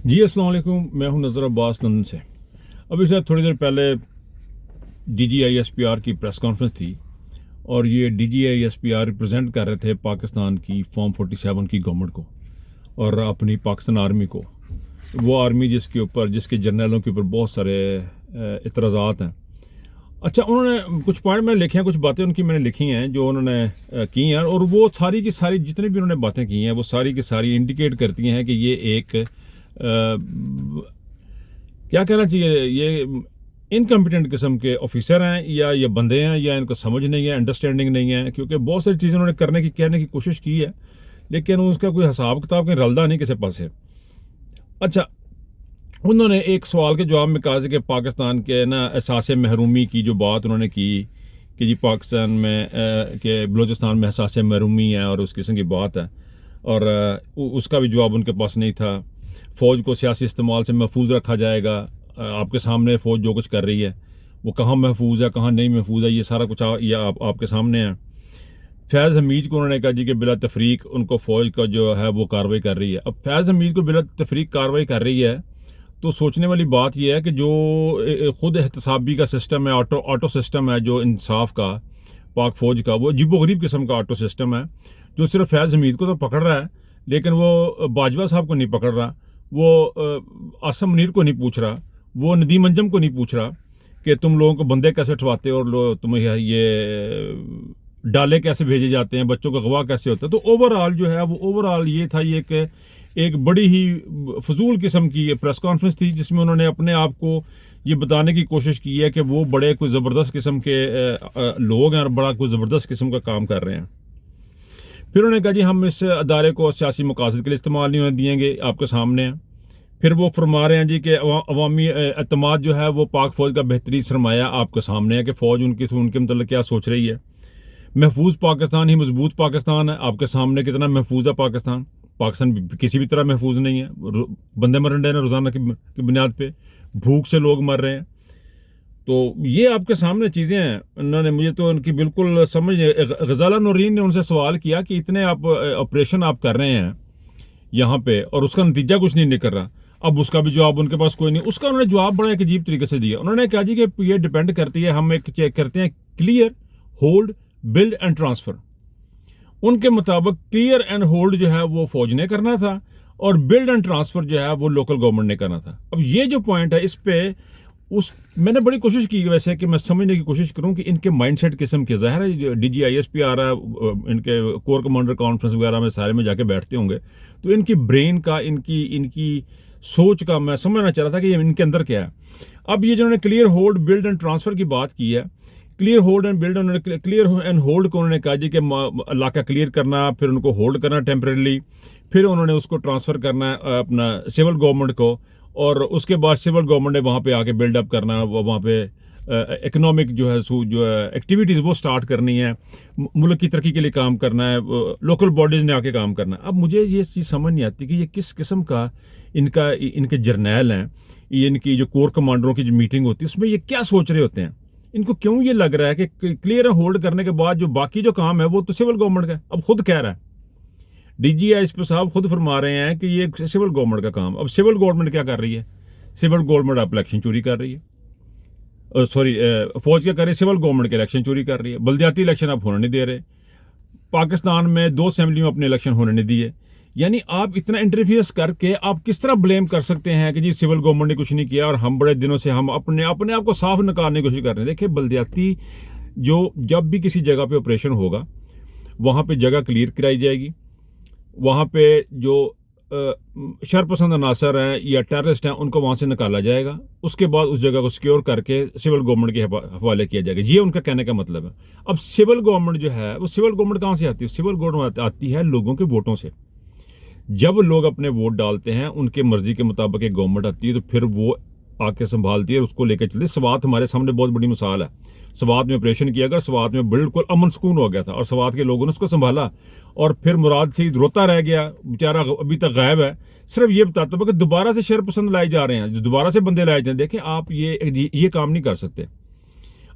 जी अस्सलाम वालेकुम। मैं हूं नज़र अब्बास लंदन से। अभी से थोड़ी देर पहले DGISPR की प्रेस कॉन्फ्रेंस थी और ये DGISPR रिप्रेजेंट कर रहे थे पाकिस्तान की फॉर्म 47 की गवर्नमेंट को और अपनी पाकिस्तान आर्मी को। वो आर्मी जिसके जर्नलों के ऊपर बहुत सारे इतराज़ात हैं। अच्छा, उन्होंने कुछ पॉइंट मैंने लिखे हैं, कुछ बातें उनकी मैंने लिखी हैं जो उन्होंने की हैं, और वो सारी की सारी जितनी भी उन्होंने बातें की हैं वो सारी की सारी इंडिकेट करती हैं कि ये एक क्या कहना चाहिए, ये इनकम्पिटेंट किस्म के ऑफिसर हैं या ये बंदे हैं या इनको समझ नहीं है, अंडरस्टैंडिंग नहीं है। क्योंकि बहुत सारी चीज़ें उन्होंने कहने की कोशिश की है लेकिन उसका कोई हिसाब किताब कहीं रलदा नहीं किसी पास है। अच्छा, उन्होंने एक सवाल के जवाब में कहा कि पाकिस्तान के ना एहसास महरूमी की जो बात उन्होंने की कि जी पाकिस्तान में के बलूचिस्तान में एहसास महरूमी है और उस किस्म की बात है, और उसका भी जवाब उनके पास नहीं था। फ़ौज को सियासी इस्तेमाल से महफूज रखा जाएगा। आपके सामने फ़ौज जो कुछ कर रही है वो कहाँ महफूज है कहाँ नहीं महफूज है, ये सारा कुछ आपके सामने है। फैज़ हमीद को उन्होंने कहा जी कि बिला तफरीक उनको फ़ौज का जो है वो कार्रवाई कर रही है। अब फैज़ हमीद को बिला तफरीक कार्रवाई कर रही है तो सोचने वाली बात यह है कि जो खुद एहतसाबी का सिस्टम है, ऑटो सिस्टम है जो इंसाफ का पाक फ़ौज का, वो अजीबोगरीब किस्म का ऑटो सिस्टम है जो सिर्फ फैज़ हमीद को तो पकड़ रहा है लेकिन वो बाजवा साहब को नहीं पकड़ रहा, वो आसम मुनीर को नहीं पूछ रहा, वो नदीम अंजम को नहीं पूछ रहा कि तुम लोगों को बंदे कैसे उठवाते हो और तुम्हें ये डाले कैसे भेजे जाते हैं, बच्चों का गवाह कैसे होता है। तो ओवरऑल जो है वो ओवरऑल ये था, ये एक बड़ी ही फजूल किस्म की प्रेस कॉन्फ्रेंस थी जिसमें उन्होंने अपने आप को ये बताने की कोशिश की है कि वो बड़े कोई ज़बरदस्त किस्म के लोग हैं और बड़ा कोई ज़बरदस्त किस्म का काम कर रहे हैं। फिर उन्होंने कहा जी हम इस अदारे को सियासी मकासद के लिए इस्तेमाल नहीं होने दिएंगे, आपके सामने है। फिर वो फरमा रहे हैं जी कि अवामी एतमाद जो है वो पाक फ़ौज का बेहतरीन सरमाया आपके सामने है कि फ़ौज उनके मतलब क्या सोच रही है। महफूज पाकिस्तान ही मजबूत पाकिस्तान है, आपके सामने कितना महफूज है पाकिस्तान किसी भी तरह महफूज नहीं है। बंदे मरन डे रोज़ाना की बुनियाद पे, भूख से लोग मर रहे हैं। तो ये आपके सामने चीज़ें हैं। उन्होंने मुझे तो उनकी बिल्कुल समझ नहीं। गजाला नूरीन ने उनसे सवाल किया कि इतने आप ऑपरेशन आप कर रहे हैं यहाँ पे और उसका नतीजा कुछ नहीं निकल रहा, अब उसका भी जवाब उनके पास कोई नहीं। उसका उन्होंने जवाब बड़ा एक अजीब तरीके से दिया। उन्होंने कहा जी कि ये डिपेंड करती है, हम एक चेक करते हैं clear, hold, build and transfer. उनके मुताबिक क्लियर एंड होल्ड जो है वो फौज ने करना था और बिल्ड एंड ट्रांसफ़र जो है वो लोकल गवर्नमेंट ने करना था। अब ये जो पॉइंट है इस पे मैंने बड़ी कोशिश की वैसे कि मैं समझने की कोशिश करूं कि इनके माइंडसेट किस्म के, ज़ाहिर है DGISPR है, इनके कोर कमांडर कॉन्फ्रेंस वगैरह में सारे में जाके बैठते होंगे, तो इनकी ब्रेन का इनकी सोच का मैं समझना चाह रहा था कि ये इनके अंदर क्या है। अब ये जिन्होंने clear hold, build and transfer की बात की है, क्लियर होल्ड एंड बिल्ड, उन्होंने क्लियर एंड होल्ड को उन्होंने कहा जी कि इलाका क्लियर करना, फिर उनको होल्ड करना टेम्परेली, फिर उन्होंने उसको ट्रांसफ़र करना अपना सिविल गवर्नमेंट को, और उसके बाद सिविल गवर्नमेंट ने वहाँ पे आके बिल्डअप करना, वहाँ पे इकोनॉमिक जो है एक्टिविटीज़ वो स्टार्ट करनी है, मुल्क की तरक्की के लिए काम करना है, लोकल बॉडीज़ ने आके काम करना है। अब मुझे ये चीज़ समझ नहीं आती कि ये किस किस्म का इनके जर्नैल हैं, ये इनकी जो कोर कमांडरों की जो मीटिंग होती है उसमें ये क्या सोच रहे होते हैं। इनको क्यों ये लग रहा है कि क्लियर होल्ड करने के बाद जो बाकी जो काम है वो तो सिविल गवर्नमेंट का है। अब खुद कह रहा है DGISP साहब, खुद फरमा रहे हैं कि ये सिविल गवर्नमेंट का काम। अब सिविल गवर्नमेंट क्या कर रही है? सिविल गवर्नमेंट आप इलेक्शन चोरी कर रही है, सॉरी फौज क्या कर रही है, सिविल गवर्नमेंट के इलेक्शन चोरी कर रही है। बल्दियाती इलेक्शन आप होने नहीं दे रहे, पाकिस्तान में 2 असेंबली में अपने इलेक्शन होने नहीं दिए। यानी आप इतना इंटरफियर्स करके आप किस तरह ब्लेम कर सकते हैं कि जी सिविल गवर्नमेंट ने कुछ नहीं किया और हम बड़े दिनों से हम अपने आप को साफ निकालने की कोशिश कर रहे हैं। देखिए, बल्दियाती जब भी किसी जगह पे ऑपरेशन होगा वहाँ पे जगह क्लियर कराई जाएगी, वहाँ पे जो शरपसंद अनासर हैं या टेररिस्ट हैं उनको वहाँ से निकाला जाएगा, उसके बाद उस जगह को सिक्योर करके सिविल गवर्नमेंट के हवाले किया जाएगा। ये उनका कहने का मतलब है। अब सिविल गवर्नमेंट जो है वो सिविल गवर्नमेंट कहाँ से आती है? सिविल गवर्नमेंट आती है लोगों के वोटों से। जब लोग अपने वोट डालते हैं, उनके मर्जी के मुताबिक एक गवर्नमेंट आती है तो फिर वो आके संभालती है, उसको लेकर चलती है। स्वात हमारे सामने बहुत बड़ी मिसाल है। स्वात में ऑपरेशन किया गया, स्वात में बिल्कुल अमन सुकून हो गया था और स्वात के लोगों ने उसको संभाला, और फिर मुराद सईद रोता रह गया बेचारा, अभी तक गायब है। सिर्फ ये बताता हुआ कि दोबारा से शर पसंद लाए जा रहे हैं, दोबारा से बंदे लाए जाए। देखें, आप ये काम नहीं कर सकते।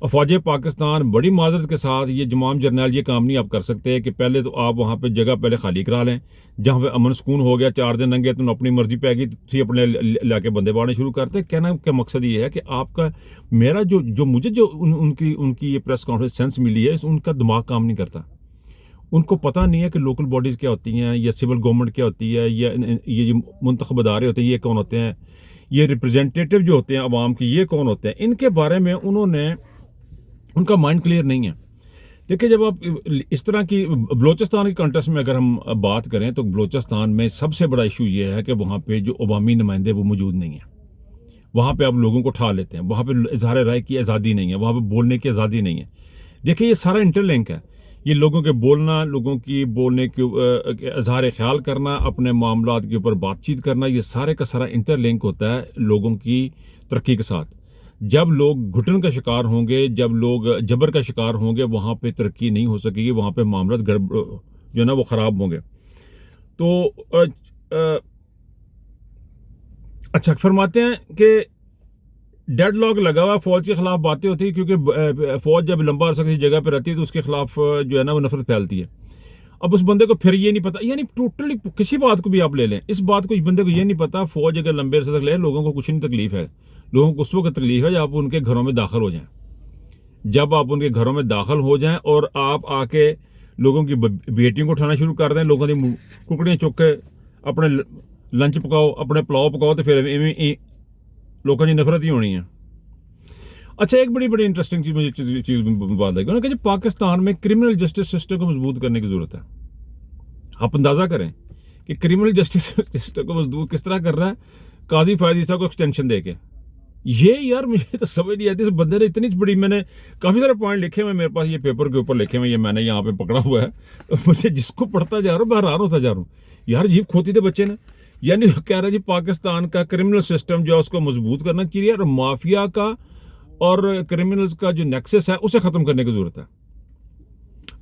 अफवाज पाकिस्तान बड़ी माजरत के साथ ये जमाम जर्नैल ये काम नहीं आप कर सकते कि पहले तो आप वहाँ पे जगह पहले खाली करा लें, जहाँ पे अमन सुकून हो गया 4 दिन लंघे तुम अपनी मर्जी पे आएगी तो अपने लाके बंदे बाड़ने शुरू करते। कहना का मकसद ये है कि आपका मेरा जो मुझे जो उनकी ये प्रेस कॉन्फ्रेंस सेंस मिली है, उनका दिमाग काम नहीं करता। उनको पता नहीं है कि लोकल बॉडीज़ क्या होती हैं या सिविल गवर्नमेंट क्या होती है या ये जो मुंतखब अदारे होते हैं ये कौन होते हैं, ये रिप्रेजेंटेटिव जो होते हैं अवाम की ये कौन होते हैं, इनके बारे में उनका माइंड क्लियर नहीं है। देखिए जब आप इस तरह की बलोचिस्तान के कॉन्टेक्स्ट में अगर हम बात करें तो बलोचिस्तान में सबसे बड़ा इशू ये है कि वहाँ पे जो अवामी नुमाइंदे वो मौजूद नहीं है। वहाँ पे आप लोगों को उठा लेते हैं, वहाँ पे इजहार राय की आज़ादी नहीं है, वहाँ पे बोलने की आज़ादी नहीं है। देखिए ये सारा इंटरलिंक है, ये लोगों के बोलना, लोगों की बोलने के इजहार ख्याल करना, अपने मामलात के ऊपर बातचीत करना, ये सारे का सारा इंटरलिंक होता है लोगों की तरक्की के साथ। जब लोग घुटन का शिकार होंगे, जब लोग जबर का शिकार होंगे, वहाँ पे तरक्की नहीं हो सकेगी, वहाँ पे मामला जो है ना वो ख़राब होंगे। तो अच्छा फरमाते हैं कि डेडलॉक लगा हुआ फ़ौज के ख़िलाफ़ बातें होती है, क्योंकि फ़ौज जब लंबा अरसा किसी जगह पर रहती है तो उसके ख़िलाफ़ जो है ना वो नफरत फैलती है। अब उस बंदे को फिर ये नहीं पता, यानी टोटली किसी बात को भी आप ले लें, इस बात को इस बंदे को ये नहीं पता फ़ौज अगर लंबे अरसे तक ले, लोगों को कुछ नहीं तकलीफ़ है। लोगों को उस वक्त तकलीफ़ है जब आप उनके घरों में दाखिल हो जाएं, जब आप उनके घरों में दाखिल हो जाएं और आप आके लोगों की बेटियों को उठाना शुरू कर दें, लोगों की कुकड़ियाँ चुक के अपने लंच पकाओ, अपने पुलाव पकाओ, तो फिर लोगों की नफरत ही होनी है। अच्छा एक बड़ी इंटरेस्टिंग चीज़ मुझे चीज़ बात लगी उन्होंने कहा पाकिस्तान में क्रिमिनल जस्टिस सिस्टम को मजबूत करने की ज़रूरत है। आप अंदाज़ा करें कि क्रिमिनल जस्टिस सिस्टम को मजबूत किस तरह कर रहा है, काजी फायदी साहब को एक्सटेंशन दे के। ये यार मुझे तो समझ नहीं आती, इस बंदे ने इतनी बड़ी, मैंने काफ़ी सारे पॉइंट लिखे हुए मेरे पास, ये पेपर के ऊपर लिखे हुए, ये मैंने यहाँ पे पकड़ा हुआ है, तो मुझे जिसको पढ़ता जा रहा हूँ मैं हैरान होता जा रहा हूँ। यार जीप खोती थे बच्चे ने, यानी कह रहे जी पाकिस्तान का क्रिमिनल सिस्टम जो है उसको मजबूत करना चाहिए और माफिया का और क्रिमिनल्स का जो नेक्सस है उसे ख़त्म करने की ज़रूरत है।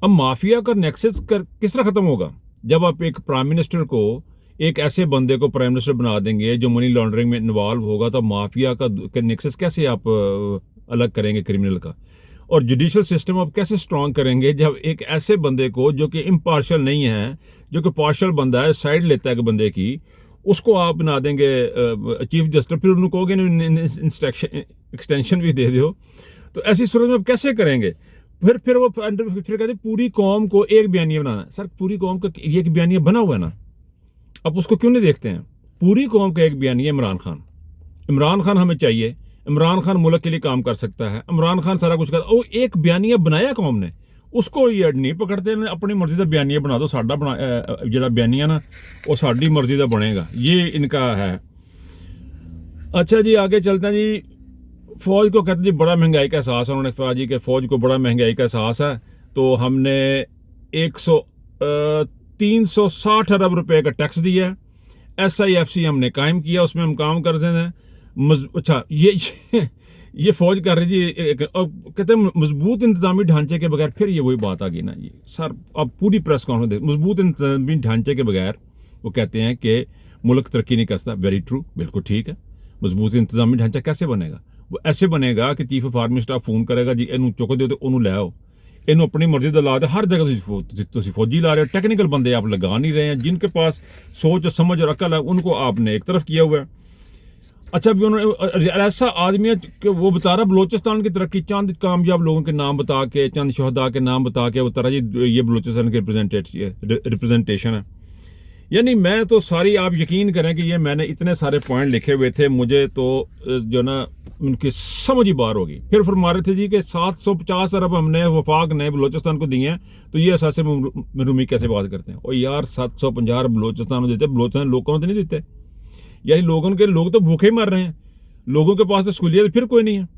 अब माफिया का नेक्सस किस तरह ख़त्म होगा? जब आप एक प्राइम मिनिस्टर को, एक ऐसे बंदे को प्राइम मिनिस्टर बना देंगे जो मनी लॉन्ड्रिंग में इन्वॉल्व होगा, तो माफिया का नेक्सस कैसे आप अलग करेंगे क्रिमिनल का? और जुडिशल सिस्टम आप कैसे स्ट्रॉन्ग करेंगे जब एक ऐसे बंदे को जो कि इम्पार्शल नहीं है, जो कि पार्शल बंदा है, साइड लेता है कि बंदे की, उसको आप बना देंगे चीफ जस्टिस, फिर उनको कहोगे एक्सटेंशन भी दे दो, तो ऐसी सूरत में आप कैसे करेंगे? फिर वो फिर कहते पूरी कौम को एक बयानिया बनाना। सर पूरी कौम का एक बयानिया बना हुआ है ना, आप उसको क्यों नहीं देखते हैं? पूरी कौम का एक बयानिया इमरान खान हमें चाहिए, इमरान खान मुल्क के लिए काम कर सकता है, इमरान खान सारा कुछ करता, वो एक बयानिया बनाया कौम ने, उसको ये नहीं पकड़ते, अपनी मर्जी का बयानिया बना दो, साडा जो बयानिया ना वो साड़ी मर्जी का बनेगा, ये इनका है। अच्छा जी आगे चलते हैं जी। फ़ौज को कहते जी बड़ा महंगाई का एहसास है, उन्होंने कहा जी कि फ़ौज को बड़ा महंगाई का एहसास है, तो हमने 360 अरब रुपए का टैक्स दिया है, SIFC हमने कायम किया, उसमें हम काम कर रहे हैं। अच्छा ये फौज कर रही जी, कहते हैं मजबूत इंतजामी ढांचे के बगैर, फिर ये वही बात आ गई ना ये सर, अब पूरी प्रेस कॉन्फ्रेंस मजबूत इंतजामी ढांचे के बगैर वो कहते हैं कि मुल्क तरक्की नहीं करता। वेरी ट्रू, बिल्कुल ठीक है। मजबूत इंतजामी ढांचा कैसे बनेगा? वो ऐसे बनेगा कि chief of army staff phone करेगा जी इनू चुक दो तो उन्होंने ले आओ, इनू अपनी मर्जी का ला दे, हर जगह फौजी ला रहे हो, टेक्निकल बंदे आप लगा नहीं रहे हैं, जिनके पास सोच समझ और अकल है उनको आपने एक तरफ किया हुआ है। अच्छा भी उन्होंने ऐसा आदमी है कि वो बता रहा बलोचिस्तान की तरक्की, चंद कामयाब लोगों के नाम बता के, चंद शहदा के नाम बता के बता रहा जी ये बलोचिस्तान की रिप्रेजेंटेशन है। यानी मैं तो सारी, आप यकीन करें कि ये मैंने इतने सारे पॉइंट लिखे हुए थे, मुझे तो जो ना उनकी समझ ही बाहर होगी। फिर फरमा रहे थे जी कि 750 अरब हमने वफाक ने बलोचिस्तान को दिए हैं, तो ये एहसास महरूमी कैसे बात करते हैं? और यार 750 अरब बलोचिस्तान को देते, बलोचिस्तान लोगों को तो नहीं देते, यानी लोग तो भूखे मर रहे हैं, लोगों के पास तो स्कूलियत फिर कोई नहीं है।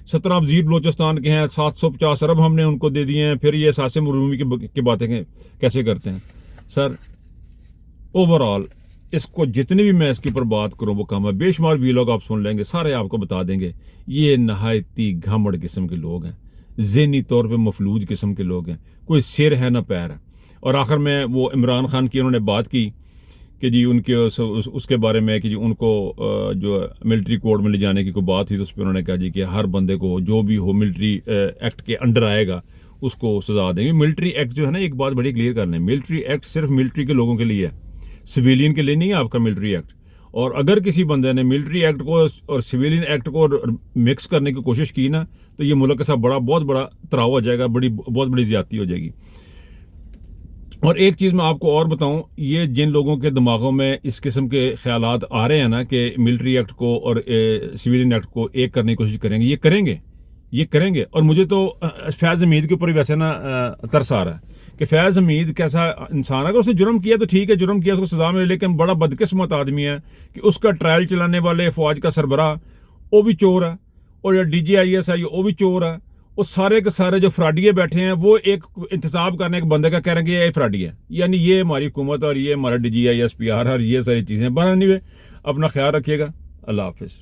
17 वजीर बलोचिस्तान के हैं, 750 अरब हमने उनको दे दिए हैं, फिर ये एहसास महरूमी की बातें कैसे करते हैं? सर ओवरऑल इसको जितनी भी मैं इसके ऊपर बात करूं वो कम है। बेशुमार वीलॉग आप सुन लेंगे, सारे आपको बता देंगे ये नहायती घामड़ किस्म के लोग हैं, ज़हनी तौर पे मफलूज किस्म के लोग हैं, कोई सिर है ना पैर है। और आखिर में वो इमरान खान की उन्होंने बात की कि जी उनके उसके बारे में कि जी उनको जो मिलिट्री कोड में ले जाने की कोई बात थी, तो उस पर उन्होंने कहा जी कि हर बंदे को जो भी हो मिलिट्री एक्ट के अंडर आएगा उसको सजा देंगे। मिलिट्री एक्ट जो है ना, एक बात बड़ी क्लियर करना है, मिलिट्री एक्ट सिर्फ मिलिट्री के लोगों के लिए है, सिविलियन के लिए नहीं है आपका मिलिट्री एक्ट। और अगर किसी बंदे ने मिलिट्री एक्ट को और सिविलियन एक्ट को मिक्स करने की कोशिश की ना, तो ये मुल्क के साथ बहुत बड़ा तराव हो जाएगा, बहुत बड़ी ज्यादती हो जाएगी। और एक चीज़ मैं आपको और बताऊं, ये जिन लोगों के दिमागों में इस किस्म के ख्यालात आ रहे हैं ना कि मिलिट्री एक्ट को और सिविलियन एक्ट को एक करने की कोशिश करेंगे, ये करेंगे। और मुझे तो फैज़ हमीद के ऊपर वैसे ना तरस आ रहा है कि फैज़ हमीद कैसा इंसान है। अगर उसने जुर्म किया तो ठीक है, जुर्म किया उसको सजा मिले, लेकिन बड़ा बदकिस्मत आदमी है कि उसका ट्रायल चलाने वाले फौज का सरबराह वो भी चोर है, और DGIS है वो भी चोर है। वो सारे के सारे जो फ्राडिये बैठे हैं वो एक इंतजाम करने के बंदे का कह रहे हैं कि ये फ्राडी है, यानी ये हमारी हुकूमत और ये हमारा DGIS PR और ये सारी चीज़ें। बहरहाल अपना ख्याल रखिएगा। अल्लाह हाफिज़।